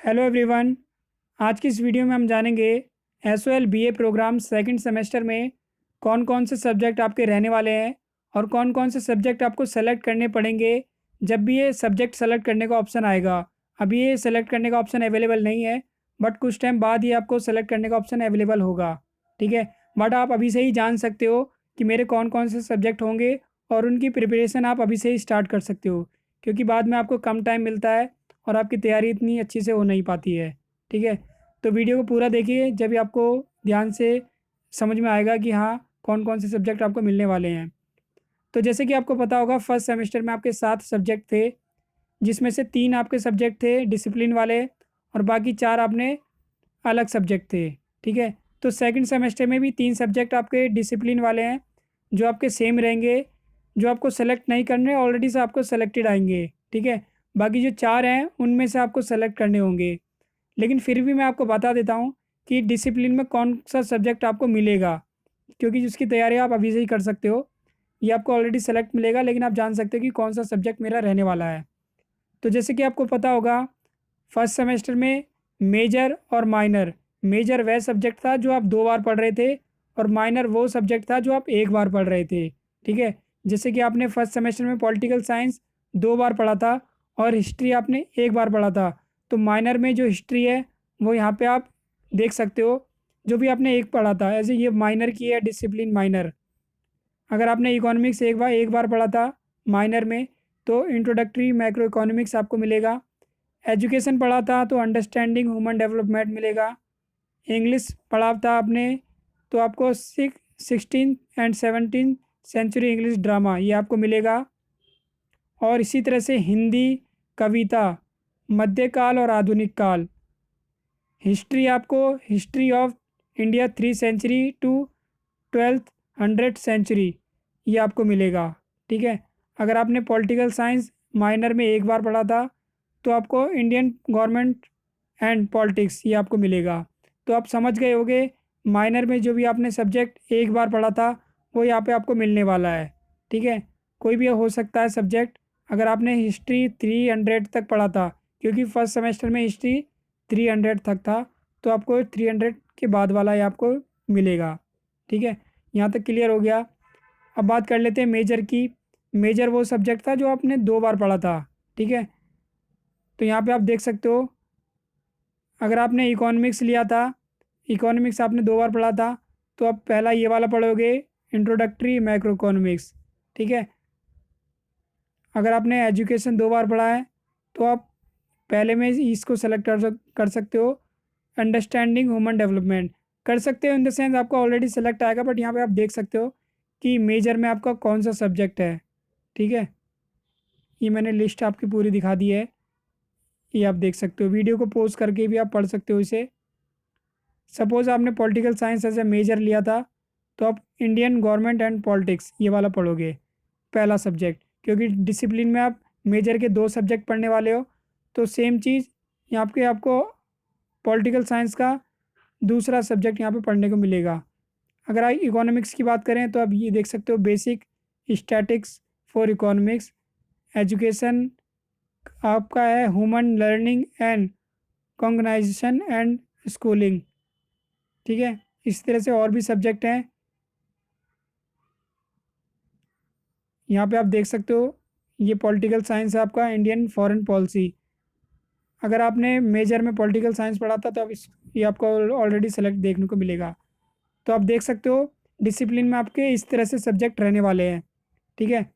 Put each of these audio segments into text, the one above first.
Hello everyone. आज की इस वीडियो में हम जानेंगे SOL BA program second semester में कौन कौन से सब्जेक्ट आपके रहने वाले हैं और कौन कौन से सब्जेक्ट आपको सेलेक्ट करने पड़ेंगे जब भी ये सब्जेक्ट सेलेक्ट करने का ऑप्शन आएगा। अभी ये सेलेक्ट करने का ऑप्शन अवेलेबल नहीं है, बट कुछ टाइम बाद ही आपको सेलेक्ट करने का ऑप्शन अवेलेबल होगा। ठीक है, बट आप अभी से ही जान सकते हो कि मेरे कौन कौन से सब्जेक्ट होंगे और उनकी प्रिपरेशन आप अभी से ही स्टार्ट कर सकते हो, क्योंकि बाद में आपको कम टाइम मिलता है और आपकी तैयारी इतनी अच्छी से हो नहीं पाती है। ठीक है, तो वीडियो को पूरा देखिए, जब भी आपको ध्यान से समझ में आएगा कि हाँ कौन कौन से सब्जेक्ट आपको मिलने वाले हैं। तो जैसे कि आपको पता होगा, फर्स्ट सेमेस्टर में आपके 7 सब्जेक्ट थे, जिसमें से 3 आपके सब्जेक्ट थे डिसिप्लिन वाले और बाकी 4 आपने अलग सब्जेक्ट थे। ठीक है, तो सेकंड सेमेस्टर में भी 3 सब्जेक्ट आपके डिसिप्लिन वाले हैं जो आपके सेम रहेंगे, जो आपको सेलेक्ट नहीं करने, ऑलरेडी से आपको सेलेक्टेड आएंगे। ठीक है, बाकी जो 4 हैं उनमें से आपको सेलेक्ट करने होंगे। लेकिन फिर भी मैं आपको बता देता हूँ कि डिसिप्लिन में कौन सा सब्जेक्ट आपको मिलेगा, क्योंकि जिसकी तैयारी आप अभी से ही कर सकते हो। ये आपको ऑलरेडी सेलेक्ट मिलेगा, लेकिन आप जान सकते हो कि कौन सा सब्जेक्ट मेरा रहने वाला है। तो जैसे कि आपको पता होगा, फर्स्ट सेमेस्टर में मेजर और माइनर, मेजर वह सब्जेक्ट था जो आप 2 बार पढ़ रहे थे और माइनर वो सब्जेक्ट था जो आप 1 बार पढ़ रहे थे। ठीक है, जैसे कि आपने फर्स्ट सेमेस्टर में पॉलिटिकल साइंस 2 बार पढ़ा था और हिस्ट्री आपने 1 बार पढ़ा था, तो माइनर में जो हिस्ट्री है वो यहाँ पे आप देख सकते हो, जो भी आपने 1 पढ़ा था ऐसे ये माइनर की है, डिसिप्लिन माइनर। अगर आपने इकोनॉमिक्स एक बार पढ़ा था माइनर में, तो इंट्रोडक्टरी मैक्रो इकोनॉमिक्स आपको मिलेगा। एजुकेशन पढ़ा था तो अंडरस्टैंडिंग ह्यूमन डेवलपमेंट मिलेगा। इंग्लिश पढ़ा था आपने तो आपको 16 एंड 17 सेंचुरी इंग्लिश ड्रामा ये आपको मिलेगा। और इसी तरह से हिंदी, कविता, मध्यकाल और आधुनिक काल। हिस्ट्री आपको history of India 3 century to 1200 century ये आपको मिलेगा। ठीक है, अगर आपने पॉलिटिकल साइंस माइनर में 1 बार पढ़ा था तो आपको इंडियन गवर्नमेंट एंड पॉलिटिक्स ये आपको मिलेगा। तो आप समझ गए होंगे, माइनर में जो भी आपने सब्जेक्ट 1 बार पढ़ा था वो यहाँ पे आपको मिलने वाला है। ठीक है, कोई भी हो सकता है सब्जेक्ट। अगर आपने हिस्ट्री 300 तक पढ़ा था, क्योंकि फर्स्ट सेमेस्टर में हिस्ट्री 300 तक था, तो आपको 300 के बाद वाला ये आपको मिलेगा। ठीक है, यहाँ तक क्लियर हो गया। अब बात कर लेते हैं मेजर की। मेजर वो सब्जेक्ट था जो आपने 2 बार पढ़ा था। ठीक है, तो यहाँ पे आप देख सकते हो, अगर आपने इकोनॉमिक्स लिया था, इकोनॉमिक्स आपने 2 बार पढ़ा था, तो आप पहला ये वाला पढ़ोगे, इंट्रोडक्टरी मैक्रो इकोनॉमिक्स। ठीक है, अगर आपने एजुकेशन 2 बार पढ़ा है तो आप पहले में इसको सेलेक्ट कर सकते हो, अंडरस्टैंडिंग ह्यूमन डेवलपमेंट कर सकते हो। इन द सेंस आपका ऑलरेडी सेलेक्ट आएगा, बट यहाँ पे आप देख सकते हो कि मेजर में आपका कौन सा सब्जेक्ट है। ठीक है, ये मैंने लिस्ट आपकी पूरी दिखा दी है, ये आप देख सकते हो। वीडियो को पॉज करके भी आप पढ़ सकते हो इसे। सपोज आपने political science as a major लिया था, तो आप इंडियन गवर्नमेंट एंड पॉलिटिक्स ये वाला पढ़ोगे पहला सब्जेक्ट, क्योंकि डिसिप्लिन में आप मेजर के 2 सब्जेक्ट पढ़ने वाले हो। तो सेम चीज़ यहाँ पे आपको पॉलिटिकल साइंस का दूसरा सब्जेक्ट यहाँ पे पढ़ने को मिलेगा। अगर आप इकोनॉमिक्स की बात करें तो आप ये देख सकते हो, basic statics for economics. Education आपका है human learning and cognization and schooling. ठीक है, इस तरह से और भी सब्जेक्ट हैं, यहाँ पे आप देख सकते हो। ये पॉलिटिकल साइंस है आपका, इंडियन फॉरेन पॉलिसी। अगर आपने मेजर में पॉलिटिकल साइंस पढ़ा था तो आप इस ये आपको ऑलरेडी सेलेक्ट देखने को मिलेगा। तो आप देख सकते हो डिसिप्लिन में आपके इस तरह से सब्जेक्ट रहने वाले हैं। ठीक है,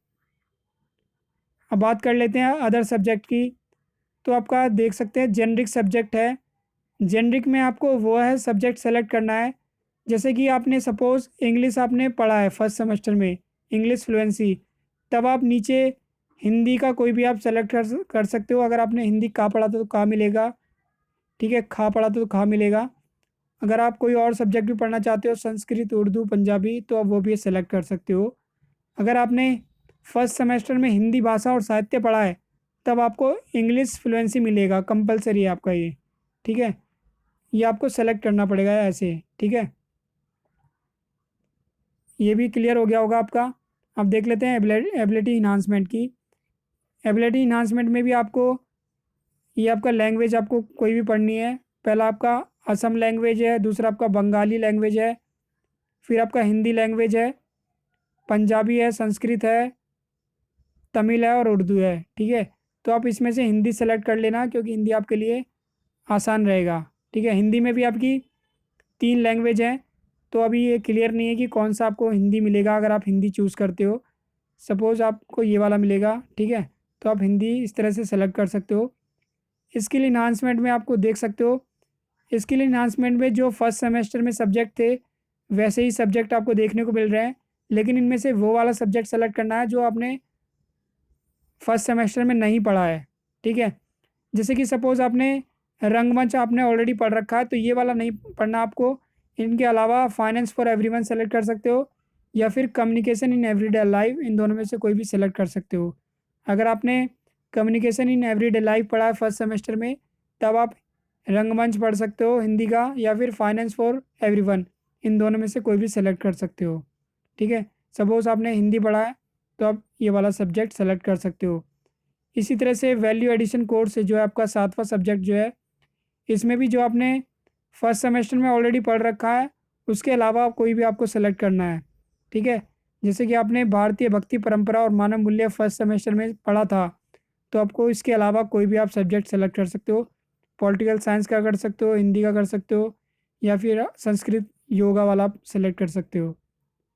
अब बात कर लेते हैं अदर सब्जेक्ट की। तो आपका देख सकते हैं जेनरिक सब्जेक्ट है। जेनरिक में आपको वो है सब्जेक्ट सेलेक्ट करना है, जैसे कि आपने सपोज़ इंग्लिश आपने पढ़ा है फर्स्ट सेमेस्टर में, इंग्लिश फ्लुएंसी, तब आप नीचे हिंदी का कोई भी आप सेलेक्ट कर सकते हो। अगर आपने हिंदी का पढ़ा था तो का मिलेगा। ठीक है, खा पढ़ा था तो खा मिलेगा। अगर आप कोई और सब्जेक्ट भी पढ़ना चाहते हो, संस्कृत, उर्दू, पंजाबी, तो आप वो भी सेलेक्ट कर सकते हो। अगर आपने फर्स्ट सेमेस्टर में हिंदी भाषा और साहित्य पढ़ा है, तब आपको इंग्लिश फ्लुएंसी मिलेगा, कंपलसरी है आपका ये। ठीक है, ये आपको सेलेक्ट करना पड़ेगा ऐसे। ठीक है, ये भी क्लियर हो गया होगा आपका। अब देख लेते हैं एबिलिटी इन्हांसमेंट की। एबिलिटी इन्हांसमेंट में भी आपको ये आपका लैंग्वेज आपको कोई भी पढ़नी है। पहला आपका असम लैंग्वेज है, दूसरा आपका बंगाली लैंग्वेज है, फिर आपका हिंदी लैंग्वेज है, पंजाबी है, संस्कृत है, तमिल है और उर्दू है। ठीक है, तो आप इसमें से हिंदी सेलेक्ट कर लेना क्योंकि हिंदी आपके लिए आसान रहेगा। ठीक है, हिंदी में भी आपकी 3 लैंग्वेज हैं, तो अभी ये क्लियर नहीं है कि कौन सा आपको हिंदी मिलेगा अगर आप हिंदी चूज़ करते हो। सपोज़ आपको ये वाला मिलेगा, ठीक है, तो आप हिंदी इस तरह से सेलेक्ट कर सकते हो। स्किल इन्हांसमेंट में आपको देख सकते हो, स्किल इन्हांसमेंट में जो फर्स्ट सेमेस्टर में सब्जेक्ट थे वैसे ही सब्जेक्ट आपको देखने को मिल रहे हैं, लेकिन इनमें से वो वाला सब्जेक्ट सेलेक्ट करना है जो आपने फर्स्ट सेमेस्टर में नहीं पढ़ा है। ठीक है, जैसे कि सपोज़ आपने रंगमंच आपने ऑलरेडी पढ़ रखा है तो ये वाला नहीं पढ़ना आपको। इनके अलावा फाइनेंस फॉर एवरीवन सेलेक्ट कर सकते हो या फिर कम्युनिकेशन इन एवरीडे लाइफ, इन दोनों में से कोई भी सेलेक्ट कर सकते हो। अगर आपने कम्युनिकेशन इन एवरीडे लाइफ पढ़ा है फर्स्ट सेमेस्टर में, तब आप रंगमंच पढ़ सकते हो हिंदी का, या फिर फाइनेंस फॉर एवरीवन, इन दोनों में से कोई भी सेलेक्ट कर सकते हो। ठीक है, सपोज़ आपने हिंदी पढ़ा है तो आप ये वाला सब्जेक्ट सेलेक्ट कर सकते हो। इसी तरह से वैल्यू एडिशन कोर्स जो है आपका 7वां सब्जेक्ट जो है, इसमें भी जो आपने फर्स्ट सेमेस्टर में ऑलरेडी पढ़ रखा है उसके अलावा कोई भी आपको सेलेक्ट करना है। ठीक है, जैसे कि आपने भारतीय भक्ति परंपरा और मानव मूल्य फर्स्ट सेमेस्टर में पढ़ा था, तो आपको इसके अलावा कोई भी आप सब्जेक्ट सेलेक्ट कर सकते हो। पॉलिटिकल साइंस का कर सकते हो, हिंदी का कर सकते हो, या फिर संस्कृत योगा वाला आप सेलेक्ट कर सकते हो।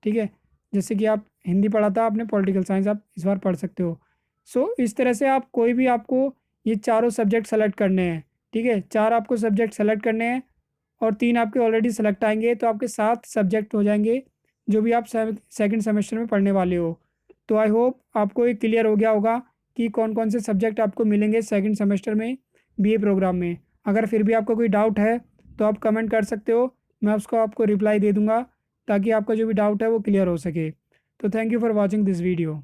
ठीक है, जैसे कि आप हिंदी पढ़ा था आपने, पॉलिटिकल साइंस आप इस बार पढ़ सकते हो। सो इस तरह से आप कोई भी आपको ये चारों सब्जेक्ट सेलेक्ट करने हैं। ठीक है, 4 आपको सब्जेक्ट सेलेक्ट करने हैं और 3 आपके ऑलरेडी सेलेक्ट आएंगे, तो आपके 7 सब्जेक्ट हो जाएंगे जो भी आप सेकंड सेमेस्टर में पढ़ने वाले हो। तो आई होप आपको ये क्लियर हो गया होगा कि कौन कौन से सब्जेक्ट आपको मिलेंगे सेकंड सेमेस्टर में बीए प्रोग्राम में। अगर फिर भी आपको कोई डाउट है तो आप कमेंट कर सकते हो, मैं उसको आपको रिप्लाई दे दूँगा ताकि आपका जो भी डाउट है वो क्लियर हो सके। तो thank you for watching this video.